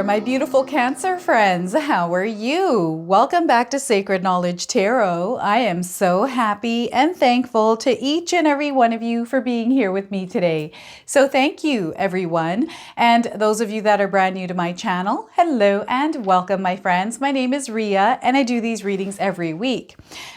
my beautiful Cancer friends. How are you? Welcome back to Sacred Knowledge Tarot. I am so happy and thankful to each and every one of you for being here with me today. So thank you, everyone. And those of you that are brand new to my channel, hello and welcome, my friends. My name is Ria, and I do these readings every week.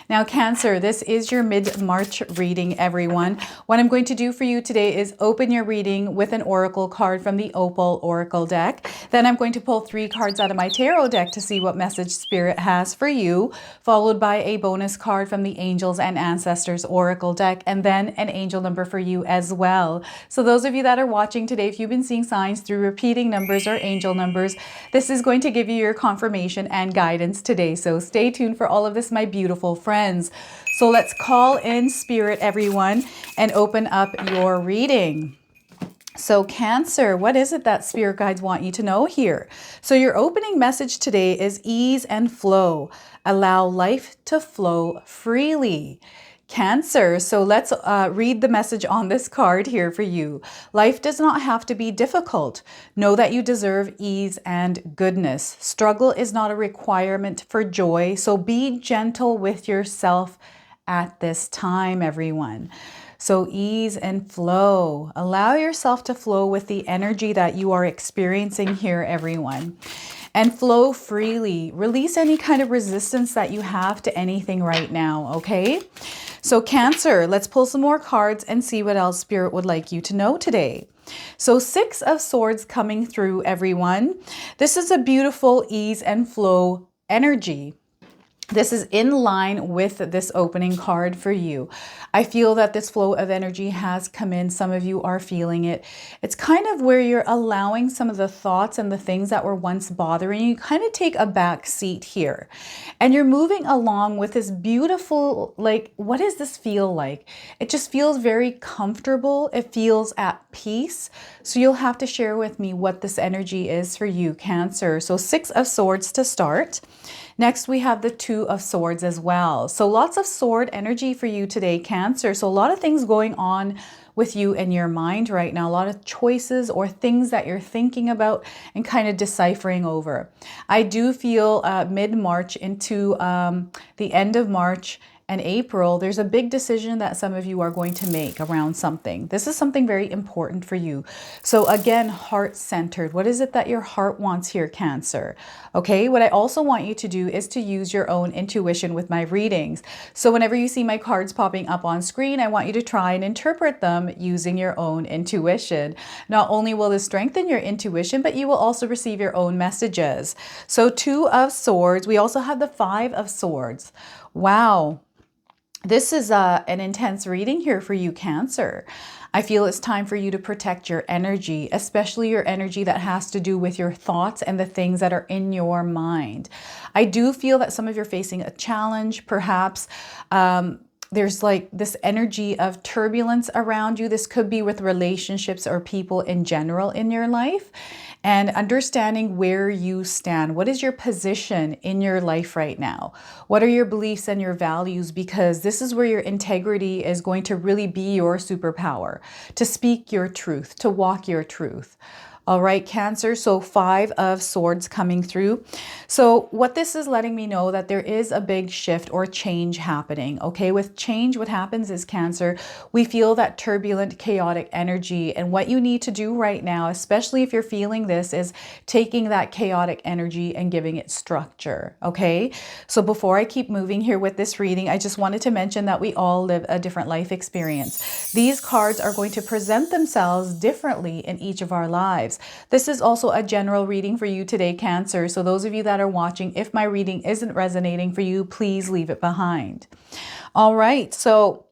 Now, Cancer, this is your mid-March reading, everyone. What I'm going to do for you today is open your reading with an oracle card from the Opal Oracle deck. Then I'm going to pull 3 cards out of my tarot deck to see what message Spirit has for you, followed by a bonus card from the Angels and Ancestors Oracle deck, and then an angel number for you as well. So those of you that are watching today, if you've been seeing signs through repeating numbers or angel numbers, this is going to give you your confirmation and guidance today. So stay tuned for all of this, my beautiful friends. So let's call in Spirit, everyone, and open up your reading. So Cancer, what is it that Spirit guides want you to know here? So your opening message today is ease and flow. Allow life to flow freely. Cancer, so let's read the message on this card here for you. Life does not have to be difficult. Know that you deserve ease and goodness. Struggle is not a requirement for joy, so be gentle with yourself at this time, everyone. So ease and flow. Allow yourself to flow with the energy that you are experiencing here, everyone. And flow freely. Release any kind of resistance that you have to anything right now, okay? So Cancer, let's pull some more cards and see what else Spirit would like you to know today. So 6 of Swords coming through, everyone. This is a beautiful ease and flow energy. This is in line with this opening card for you. I feel that this flow of energy has come in. Some of you are feeling it. It's kind of where you're allowing some of the thoughts and the things that were once bothering you kind of take a back seat here. And you're moving along with this beautiful, like, what does this feel like? It just feels very comfortable. It feels at peace. So you'll have to share with me what this energy is for you, Cancer. So 6 of Swords to start. Next, we have the 2 of Swords as well. So lots of sword energy for you today, Cancer. So a lot of things going on with you in your mind right now. A lot of choices or things that you're thinking about and kind of deciphering over. I do feel mid-March into the end of March and April, there's a big decision that some of you are going to make around something. This is something very important for you. So again, heart-centered. What is it that your heart wants here, Cancer? Okay, what I also want you to do is to use your own intuition with my readings. So whenever you see my cards popping up on screen, I want you to try and interpret them using your own intuition. Not only will this strengthen your intuition, but you will also receive your own messages. So 2 of Swords. We also have the 5 of Swords. Wow. This is an intense reading here for you, Cancer. I feel it's time for you to protect your energy, especially your energy that has to do with your thoughts and the things that are in your mind. I do feel that some of you are facing a challenge, perhaps. There's like this energy of turbulence around you. This could be with relationships or people in general in your life. And understanding where you stand. What is your position in your life right now? What are your beliefs and your values? Because this is where your integrity is going to really be your superpower. To speak your truth, to walk your truth. All right, Cancer, so 5 of Swords coming through. So what this is letting me know that there is a big shift or change happening, okay? With change, what happens is, Cancer, we feel that turbulent, chaotic energy. And what you need to do right now, especially if you're feeling this, is taking that chaotic energy and giving it structure, okay? So before I keep moving here with this reading, I just wanted to mention that we all live a different life experience. These cards are going to present themselves differently in each of our lives. This is also a general reading for you today, Cancer. So those of you that are watching, if my reading isn't resonating for you, please leave it behind. All right. So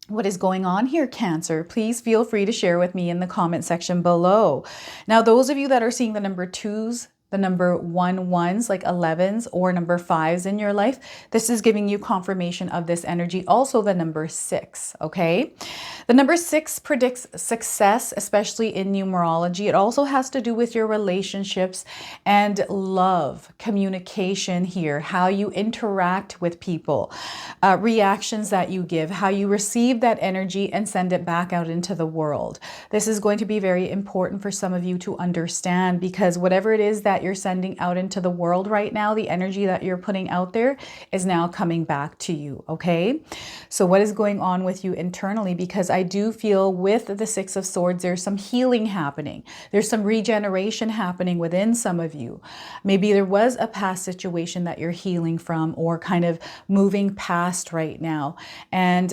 what is going on here, Cancer? Please feel free to share with me in the comment section below. Now, those of you that are seeing the number 2s, the number 11s, like 11s, or number 5s in your life, this is giving you confirmation of this energy. Also the number 6, okay? The number 6 predicts success, especially in numerology. It also has to do with your relationships and love, communication here, how you interact with people, reactions that you give, how you receive that energy and send it back out into the world. This is going to be very important for some of you to understand, because whatever it is that that you're sending out into the world right now, the energy that you're putting out there is now coming back to you, okay? So what is going on with you internally? Because I do feel with the Six of Swords, there's some healing happening. There's some regeneration happening within some of you. Maybe there was a past situation that you're healing from or kind of moving past right now. And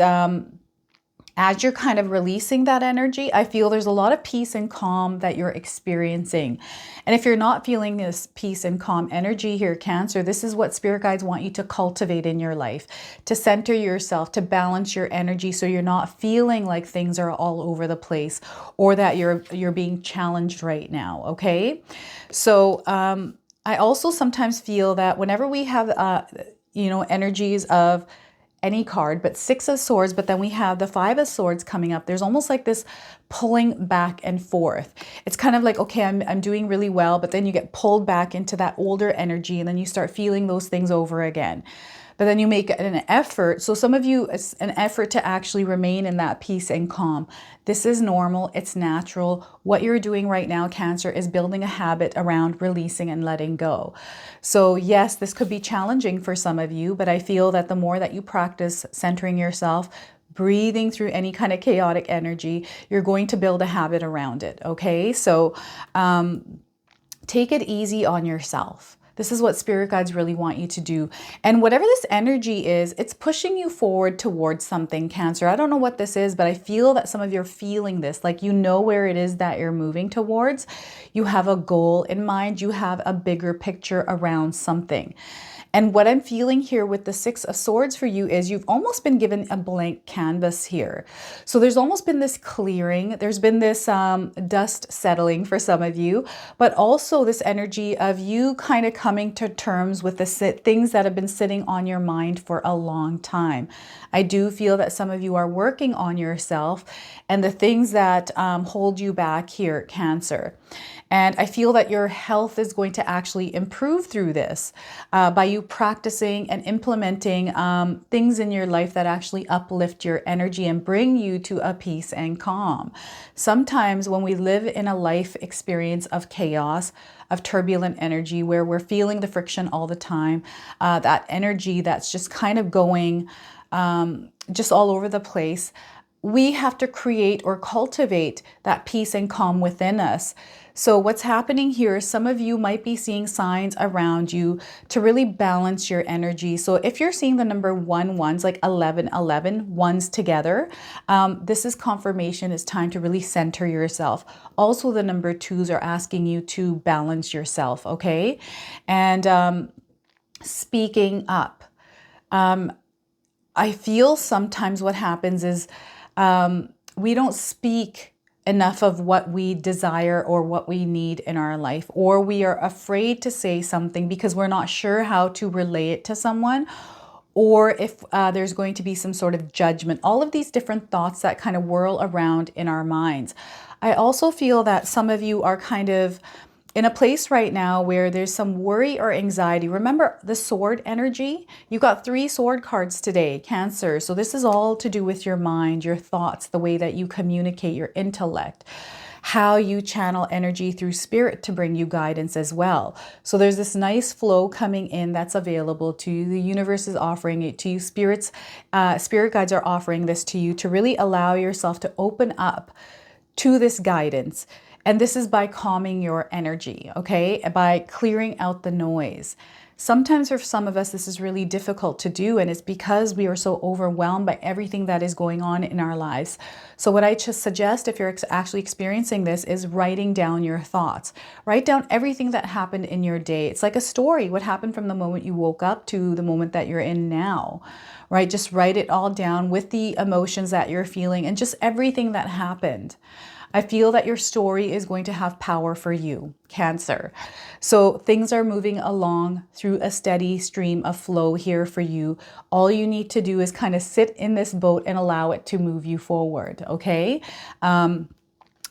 as you're kind of releasing that energy, I feel there's a lot of peace and calm that you're experiencing. And if you're not feeling this peace and calm energy here, Cancer, this is what spirit guides want you to cultivate in your life, to center yourself, to balance your energy so you're not feeling like things are all over the place or that you're being challenged right now, okay? So I also sometimes feel that whenever we have, energies of any card, but Six of Swords, but then we have the Five of Swords coming up. There's almost like this pulling back and forth. It's kind of like, okay, I'm doing really well, but then you get pulled back into that older energy and then you start feeling those things over again. But then you make an effort. So some of you, it's an effort to actually remain in that peace and calm. This is normal. It's natural. What you're doing right now, Cancer, is building a habit around releasing and letting go. So yes, this could be challenging for some of you, but I feel that the more that you practice centering yourself, breathing through any kind of chaotic energy, you're going to build a habit around it. Okay. So take it easy on yourself. This is what spirit guides really want you to do. And whatever this energy is, it's pushing you forward towards something, Cancer. I don't know what this is, but I feel that some of you are feeling this, like you know where it is that you're moving towards. You have a goal in mind. You have a bigger picture around something. And what I'm feeling here with the Six of Swords for you is you've almost been given a blank canvas here. So there's almost been this clearing. There's been this dust settling for some of you, but also this energy of you kind of coming to terms with the things that have been sitting on your mind for a long time. I do feel that some of you are working on yourself and the things that hold you back here, Cancer. And I feel that your health is going to actually improve through this by you practicing and implementing things in your life that actually uplift your energy and bring you to a peace and calm. Sometimes when we live in a life experience of chaos, of turbulent energy, where we're feeling the friction all the time, that energy that's just kind of going just all over the place, we have to create or cultivate that peace and calm within us. So what's happening here, some of you might be seeing signs around you to really balance your energy. So if you're seeing the number ones, like 11, ones together, this is confirmation. It's time to really center yourself. Also, the number twos are asking you to balance yourself, okay? And speaking up. I feel sometimes what happens is we don't speak enough of what we desire or what we need in our life, or we are afraid to say something because we're not sure how to relay it to someone, or if there's going to be some sort of judgment. All of these different thoughts that kind of whirl around in our minds. I also feel that some of you are kind of in a place right now where there's some worry or anxiety. Remember the sword energy? You got 3 sword cards today, Cancer. So this is all to do with your mind, your thoughts, the way that you communicate, your intellect, how you channel energy through spirit to bring you guidance as well. So there's this nice flow coming in that's available to you. The universe is offering it to you. Spirit guides are offering this to you to really allow yourself to open up to this guidance. And this is by calming your energy, okay? By clearing out the noise. Sometimes for some of us, this is really difficult to do, and it's because we are so overwhelmed by everything that is going on in our lives. So what I just suggest, if you're actually experiencing this, is writing down your thoughts. Write down everything that happened in your day. It's like a story, what happened from the moment you woke up to the moment that you're in now, right? Just write it all down with the emotions that you're feeling and just everything that happened. I feel that your story is going to have power for you, Cancer. So things are moving along through a steady stream of flow here for you. All you need to do is kind of sit in this boat and allow it to move you forward, okay?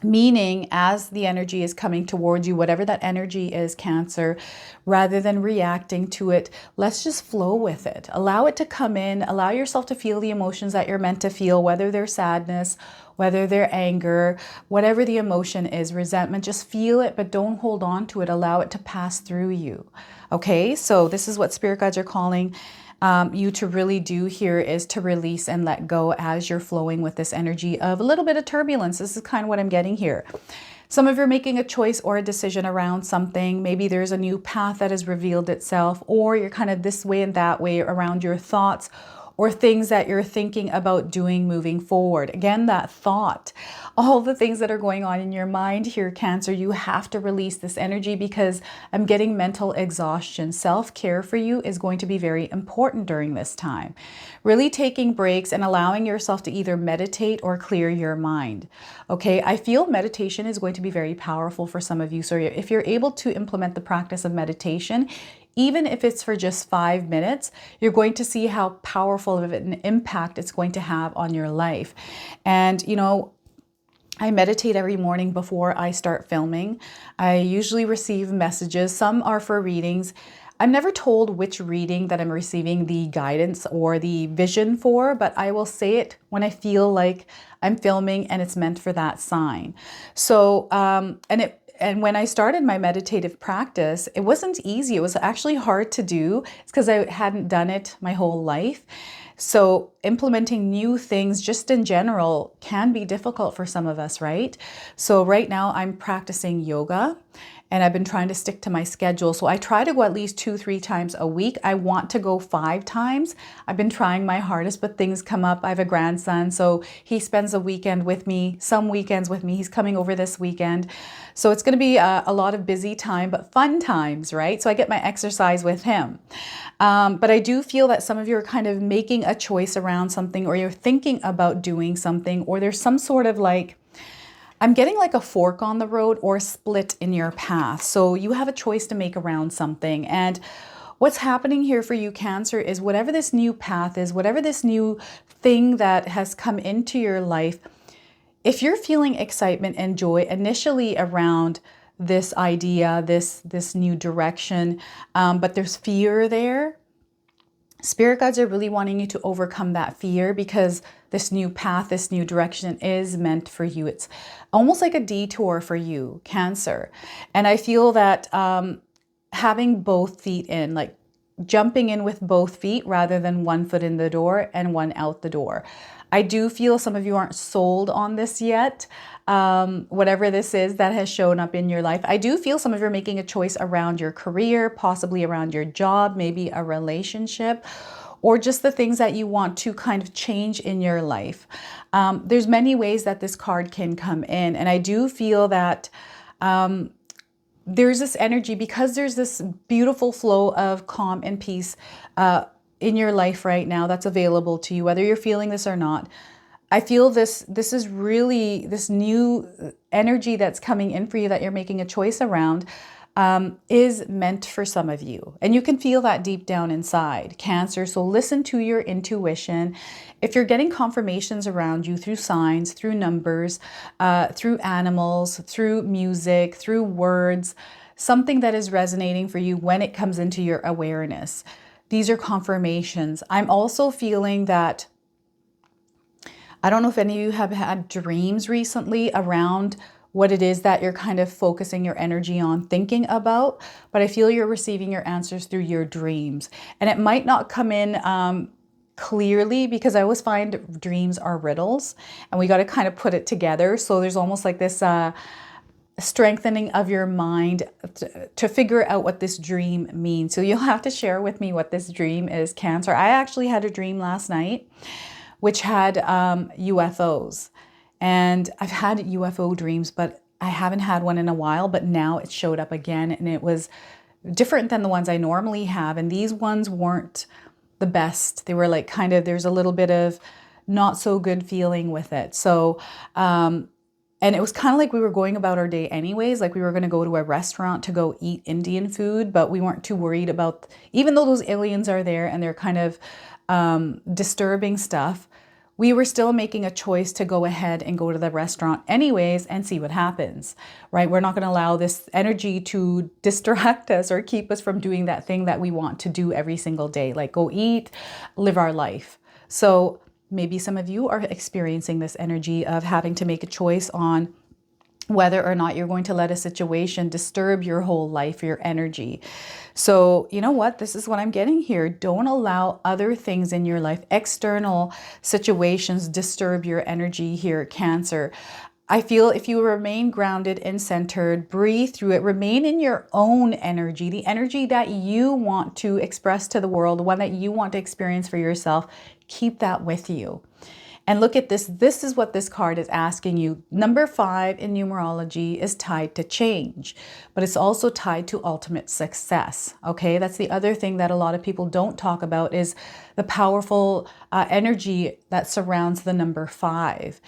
Meaning, as the energy is coming towards you, whatever that energy is, Cancer, rather than reacting to it, let's just flow with it. Allow it to come in. Allow yourself to feel the emotions that you're meant to feel, whether they're sadness, whether they're anger, whatever the emotion is, resentment, just feel it, but don't hold on to it. Allow it to pass through you. Okay, so this is what spirit guides are calling you to really do here, is to release and let go as you're flowing with this energy of a little bit of turbulence. This is kind of what I'm getting here. Some of you are making a choice or a decision around something. Maybe there's a new path that has revealed itself, or you're kind of this way and that way around your thoughts or things that you're thinking about doing moving forward. Again, that thought, all the things that are going on in your mind here, Cancer, you have to release this energy, because I'm getting mental exhaustion. Self-care for you is going to be very important during this time. Really taking breaks and allowing yourself to either meditate or clear your mind. Okay, I feel meditation is going to be very powerful for some of you. So if you're able to implement the practice of meditation, even if it's for just 5 minutes, you're going to see how powerful of an impact it's going to have on your life. And, you know, I meditate every morning before I start filming. I usually receive messages. Some are for readings. I'm never told which reading that I'm receiving the guidance or the vision for, but I will say it when I feel like I'm filming and it's meant for that sign. So, and when I started my meditative practice, it wasn't easy. It was actually hard to do. It's because I hadn't done it my whole life. So implementing new things just in general can be difficult for some of us, right? So right now I'm practicing yoga, and I've been trying to stick to my schedule. So I try to go at least 2-3 times a week. I want to go 5 times. I've been trying my hardest, but things come up. I have a grandson, so he spends a weekend with me, some weekends with me. He's coming over this weekend. So it's going to be a lot of busy time, but fun times, right? So I get my exercise with him. But I do feel that some of you are kind of making a choice around something, or you're thinking about doing something, or there's some sort of like, I'm getting like a fork on the road or a split in your path. So you have a choice to make around something. And what's happening here for you, Cancer, is whatever this new path is, whatever this new thing that has come into your life, if you're feeling excitement and joy initially around this idea, this new direction, but there's fear there, spirit guides are really wanting you to overcome that fear, because this new path, this new direction is meant for you. It's almost like a detour for you, Cancer. And I feel that having both feet in, like jumping in with both feet rather than one foot in the door and one out the door. I do feel some of you aren't sold on this yet. Whatever this is that has shown up in your life. I do feel some of you are making a choice around your career, possibly around your job, maybe a relationship, or just the things that you want to kind of change in your life. There's many ways that this card can come in. And I do feel that there's this energy, because there's this beautiful flow of calm and peace in your life right now that's available to you, whether you're feeling this or not. I feel this is really this new energy that's coming in for you that you're making a choice around is meant for some of you. And you can feel that deep down inside, Cancer. So listen to your intuition. If you're getting confirmations around you through signs, through numbers, through animals, through music, through words, something that is resonating for you when it comes into your awareness, these are confirmations. I'm also feeling that, I don't know if any of you have had dreams recently around what it is that you're kind of focusing your energy on thinking about, but I feel you're receiving your answers through your dreams. And it might not come in clearly, because I always find dreams are riddles and we got to kind of put it together. So there's almost like this strengthening of your mind to figure out what this dream means. So you'll have to share with me what this dream is, Cancer. I actually had a dream last night which had UFOs. And I've had UFO dreams, but I haven't had one in a while, but now it showed up again, and it was different than the ones I normally have. And these ones weren't the best. They were like kind of, there's a little bit of not so good feeling with it. So, and it was kind of like we were going about our day anyways, like we were going to go to a restaurant to go eat Indian food, but we weren't too worried about, even though those aliens are there and they're kind of disturbing stuff, we were still making a choice to go ahead and go to the restaurant anyways and see what happens, right? We're not going to allow this energy to distract us or keep us from doing that thing that we want to do every single day, like go eat, live our life. So maybe some of you are experiencing this energy of having to make a choice on whether or not you're going to let a situation disturb your whole life, your energy. So, you know what? This is what I'm getting here. Don't allow other things in your life, external situations, disturb your energy here, Cancer. I feel if you remain grounded and centered, breathe through it, remain in your own energy, the energy that you want to express to the world, the one that you want to experience for yourself, keep that with you. And look at this. This is what this card is asking you. Number 5 in numerology is tied to change, but it's also tied to ultimate success. Okay, that's the other thing that a lot of people don't talk about is the powerful energy that surrounds the number 5.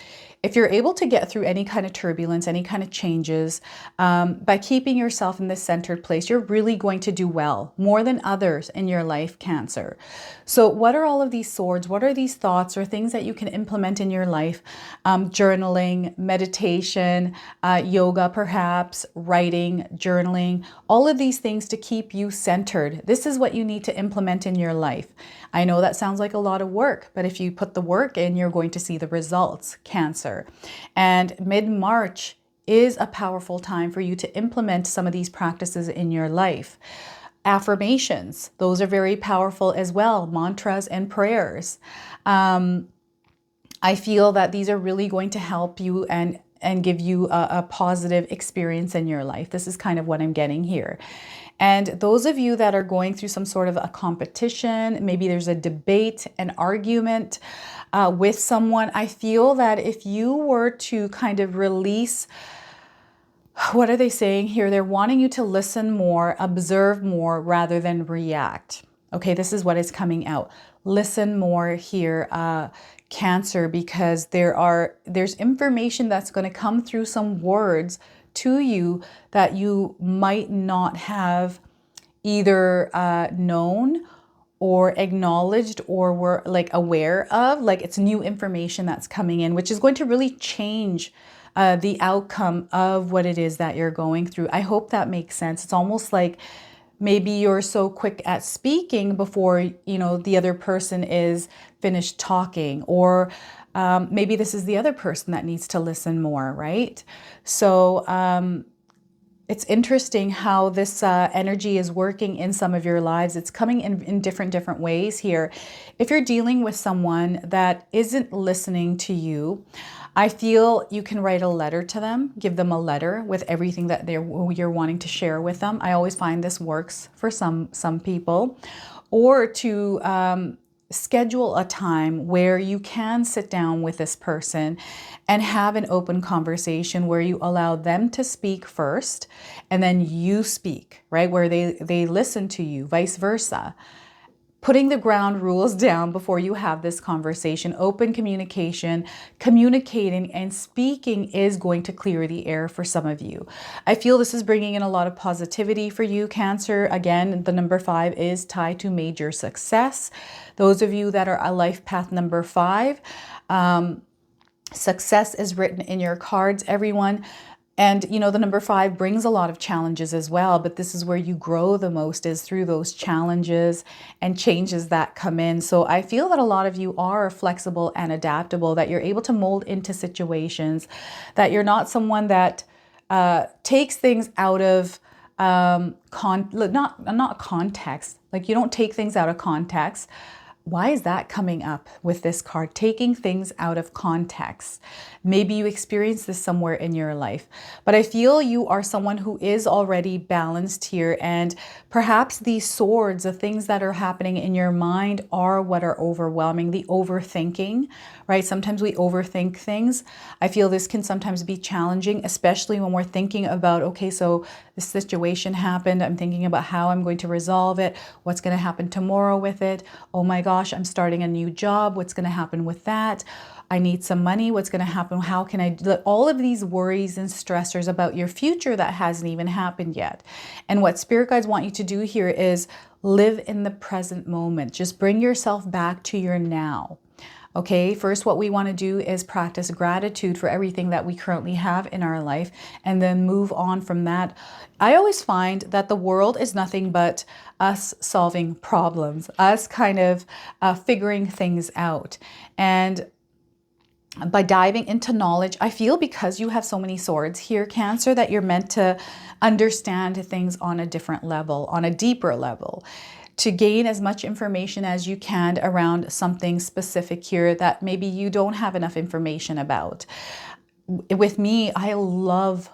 If you're able to get through any kind of turbulence, any kind of changes, by keeping yourself in this centered place, you're really going to do well, more than others in your life, Cancer. So what are all of these swords? What are these thoughts or things that you can implement in your life? Journaling, meditation, yoga perhaps, writing, journaling, all of these things to keep you centered. This is what you need to implement in your life. I know that sounds like a lot of work, but if you put the work in, you're going to see the results, Cancer. And mid-March is a powerful time for you to implement some of these practices in your life. Affirmations, those are very powerful as well. Mantras and prayers. I feel that these are really going to help you and give you a positive experience in your life. This is kind of what I'm getting here. And those of you that are going through some sort of a competition, maybe there's a debate, an argument with someone, I feel that if you were to kind of release, what are they saying here? They're wanting you to listen more, observe more rather than react. Okay, this is what is coming out. Listen more here, Cancer, because there's information that's going to come through some words to you that you might not have either known or acknowledged or were like aware of. Like it's new information that's coming in, which is going to really change the outcome of what it is that you're going through. I hope that makes sense. It's almost like maybe you're so quick at speaking before, you know, the other person is finished talking, or maybe this is the other person that needs to listen more, right? So it's interesting how this energy is working in some of your lives. It's coming in different ways here. If you're dealing with someone that isn't listening to you, I feel you can write a letter to them, give them a letter with everything that you're wanting to share with them. I always find this works for some people. Or to schedule a time where you can sit down with this person and have an open conversation where you allow them to speak first and then you speak, right? Where they listen to you, vice versa. Putting the ground rules down before you have this conversation, open communication, communicating and speaking is going to clear the air for some of you. I feel this is bringing in a lot of positivity for you, Cancer. Again, the number 5 is tied to major success. Those of you that are a life path number 5, success is written in your cards, everyone. And, you know, the number 5 brings a lot of challenges as well, but this is where you grow the most, is through those challenges and changes that come in. So I feel that a lot of you are flexible and adaptable, that you're able to mold into situations, that you're not someone that takes things out of not context. Like you don't take things out of context. Why is that coming up with this card? Taking things out of context. Maybe you experience this somewhere in your life, but I feel you are someone who is already balanced here, and perhaps these swords, the things that are happening in your mind, are what are overwhelming, the overthinking, right? Sometimes we overthink things. I feel this can sometimes be challenging, especially when we're thinking about, okay, so this situation happened. I'm thinking about how I'm going to resolve it. What's going to happen tomorrow with it? Oh my gosh, I'm starting a new job. What's going to happen with that? I need some money. What's going to happen? How can I do all of these worries and stressors about your future that hasn't even happened yet? And what spirit guides want you to do here is live in the present moment. Just bring yourself back to your now. Okay, first, what we want to do is practice gratitude for everything that we currently have in our life and then move on from that. I always find that the world is nothing but us solving problems, us kind of figuring things out. And by diving into knowledge, I feel because you have so many swords here, Cancer, that you're meant to understand things on a different level, on a deeper level, to gain as much information as you can around something specific here that maybe you don't have enough information about. With me, I love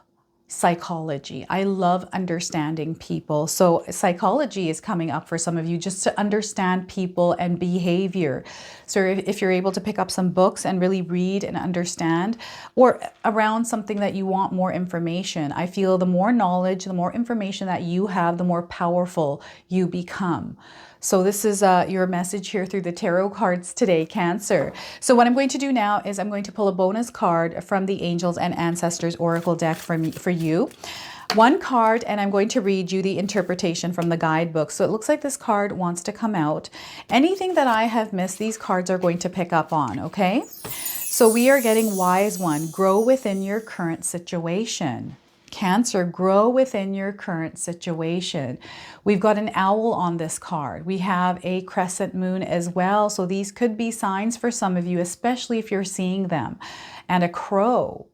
psychology. I love understanding people. So psychology is coming up for some of you, just to understand people and behavior. So if you're able to pick up some books and really read and understand, or around something that you want more information, I feel the more knowledge, the more information that you have, the more powerful you become. So this is your message here through the tarot cards today, Cancer. So what I'm going to do now is I'm going to pull a bonus card from the Angels and Ancestors Oracle deck for you. One card, and I'm going to read you the interpretation from the guidebook. So it looks like this card wants to come out. Anything that I have missed, these cards are going to pick up on, okay? So we are getting Wise One, grow within your current situation. Cancer, grow within your current situation. We've got an owl on this card. We have a crescent moon as well. So these could be signs for some of you, especially if you're seeing them. And a crow.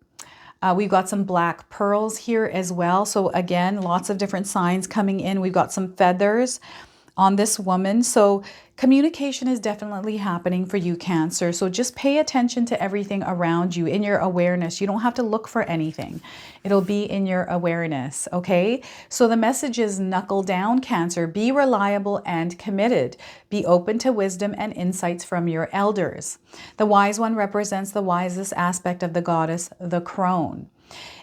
We've got some black pearls here as well. So again, lots of different signs coming in. We've got some feathers on this woman. So communication is definitely happening for you, Cancer. So just pay attention to everything around you in your awareness. You don't have to look for anything. It'll be in your awareness, okay? So the message is knuckle down, Cancer. Be reliable and committed. Be open to wisdom and insights from your elders. The Wise One represents the wisest aspect of the goddess, the crone.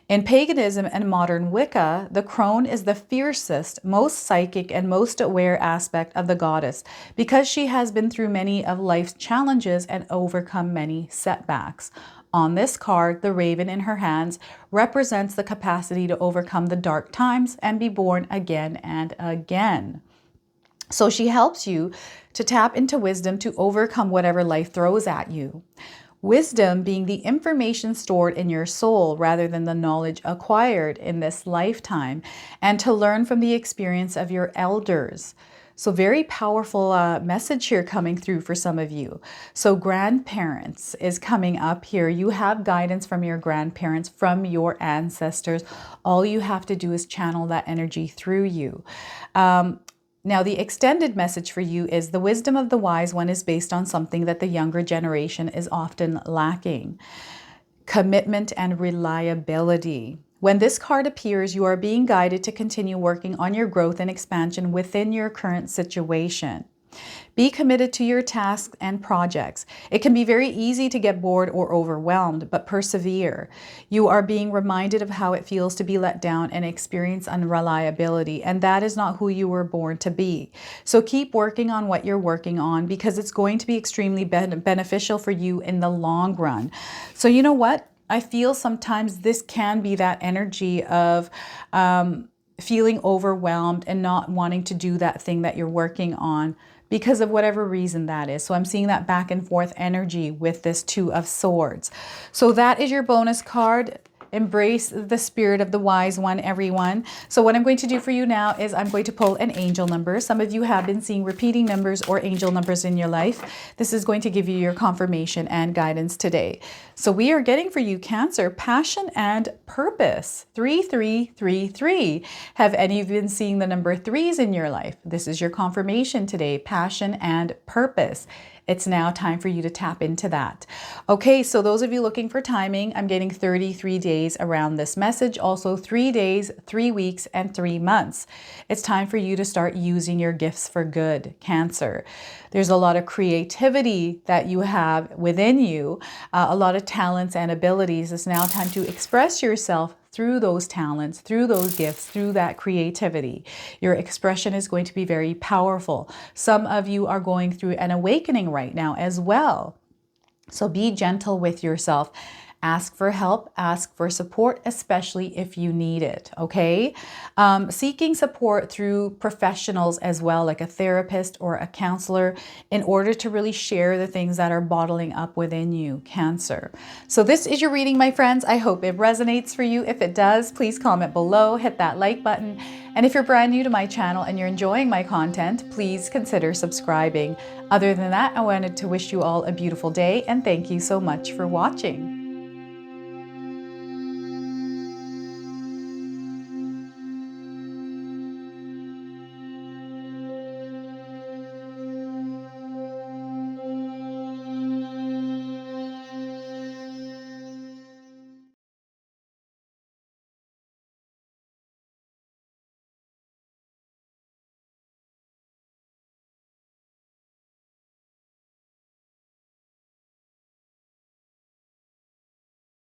In paganism and modern Wicca, the crone is the fiercest, most psychic, and most aware aspect of the goddess because she has been through many of life's challenges and overcome many setbacks. On this card, the raven in her hands represents the capacity to overcome the dark times and be born again and again. So she helps you to tap into wisdom to overcome whatever life throws at you. Wisdom being the information stored in your soul rather than the knowledge acquired in this lifetime, and to learn from the experience of your elders. So very powerful message here coming through for some of you. So grandparents is coming up here. You have guidance from your grandparents, from your ancestors. All you have to do is channel that energy through you. Now, the extended message for you is the wisdom of the Wise One is based on something that the younger generation is often lacking: commitment and reliability. When this card appears, you are being guided to continue working on your growth and expansion within your current situation. Be committed to your tasks and projects. It can be very easy to get bored or overwhelmed, but persevere. You are being reminded of how it feels to be let down and experience unreliability, and that is not who you were born to be. So keep working on what you're working on because it's going to be extremely beneficial for you in the long run. So you know what? I feel sometimes this can be that energy of feeling overwhelmed and not wanting to do that thing that you're working on, because of whatever reason that is. So I'm seeing that back and forth energy with this Two of Swords. So that is your bonus card. Embrace the spirit of the Wise One, everyone. So what I'm going to do for you now is I'm going to pull an angel number. Some of you have been seeing repeating numbers or angel numbers in your life. This is going to give you your confirmation and guidance today. So we are getting for you, Cancer, passion and purpose. 3333. Have any of you been seeing the number threes in your life? This is your confirmation today, passion and purpose. It's now time for you to tap into that. Okay, so those of you looking for timing, I'm getting 33 days around this message. Also 3 days, 3 weeks, and 3 months. It's time for you to start using your gifts for good, Cancer. There's a lot of creativity that you have within you, a lot of talents and abilities. It's now time to express yourself through those talents, through those gifts, through that creativity. Your expression is going to be very powerful. Some of you are going through an awakening right now as well. So be gentle with yourself. Ask for help, ask for support, especially if you need it, okay? Seeking support through professionals as well, like a therapist or a counselor, in order to really share the things that are bottling up within you, Cancer. So this is your reading, my friends. I hope it resonates for you. If it does, please comment below, hit that like button. And if you're brand new to my channel and you're enjoying my content, please consider subscribing. Other than that, I wanted to wish you all a beautiful day and thank you so much for watching.